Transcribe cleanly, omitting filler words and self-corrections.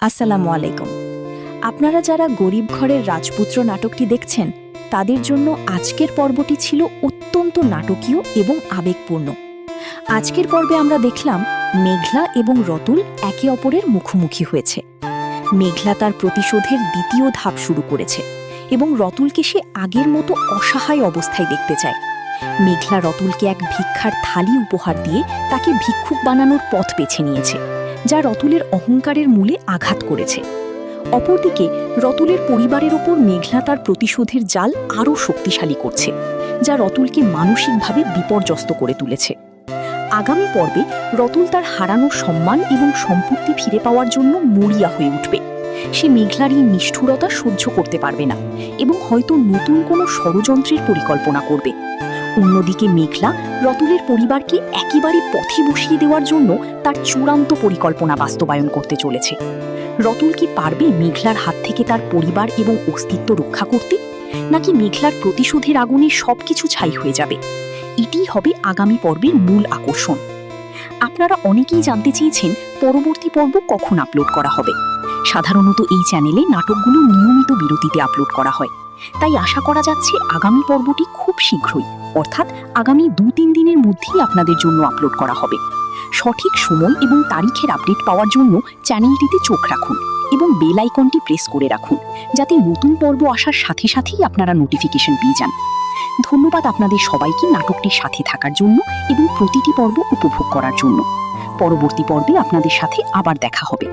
আসসালামু আলাইকুম। আপনারা যারা গরিব ঘরের রাজপুত্র নাটকটি দেখছেন তাদের জন্য আজকের পর্বটি ছিল অত্যন্ত নাটকীয় এবং আবেগপূর্ণ। আজকের পর্বে আমরা দেখলাম মেঘলা এবং রতুল একে অপরের মুখোমুখি হয়েছে। মেঘলা তার প্রতিশোধের দ্বিতীয় ধাপ শুরু করেছে এবং রতুলকে সে আগের মতো অসহায় অবস্থায় দেখতে চায়। মেঘলা রতুলকে এক ভিক্ষার থালি উপহার দিয়ে তাকে ভিক্ষুক বানানোর পথ বেছে নিয়েছে, যা রতুলের অহংকারের মূলে আঘাত করেছে। অপরদিকে রতুলের পরিবারের ওপর মেঘলা তার প্রতিশোধের জাল আরও শক্তিশালী করছে, যা রতুলকে মানসিকভাবে বিপর্যস্ত করে তুলেছে। আগামী পর্বে রতুল তার হারানো সম্মান এবং সম্পত্তি ফিরে পাওয়ার জন্য মরিয়া হয়ে উঠবে। সে মেঘলার এই নিষ্ঠুরতা সহ্য করতে পারবে না এবং হয়তো নতুন কোনো ষড়যন্ত্রের পরিকল্পনা করবে। অন্যদিকে মেঘলা রতুলের পরিবারকে একেবারে পথে বসিয়ে দেওয়ার জন্য তার চূড়ান্ত পরিকল্পনা বাস্তবায়ন করতে চলেছে। রতুল কি পারবে মেঘলার হাত থেকে তার পরিবার এবং অস্তিত্ব রক্ষা করতে, নাকি মেঘলার প্রতিশোধের আগুনে সবকিছু ছাই হয়ে যাবে? এটিই হবে আগামী পর্বের মূল আকর্ষণ। আপনারা অনেকেই জানতে চেয়েছেন পরবর্তী পর্ব কখন আপলোড করা হবে। সাধারণত এই চ্যানেলে নাটকগুলো নিয়মিত বিরতিতে আপলোড করা হয়, তাই আশা করা যাচ্ছে আগামী পর্বটি খুব শীঘ্রই, অর্থাৎ আগামী 2-3 দিনের মধ্যেই আপনাদের জন্য আপলোড করা হবে। সঠিক সময় এবং তারিখের আপডেট পাওয়ার জন্য চ্যানেলটিতে চোখ রাখুন এবং বেল আইকনটি প্রেস করে রাখুন, যাতে নতুন পর্ব আসার সাথে সাথেই আপনারা নোটিফিকেশন পেয়ে যান। ধন্যবাদ আপনাদের সবাইকে নাটকটির সাথে থাকার জন্য এবং প্রতিটি পর্ব উপভোগ করার জন্য। পরবর্তী পর্বে আপনাদের সাথে আবার দেখা হবে।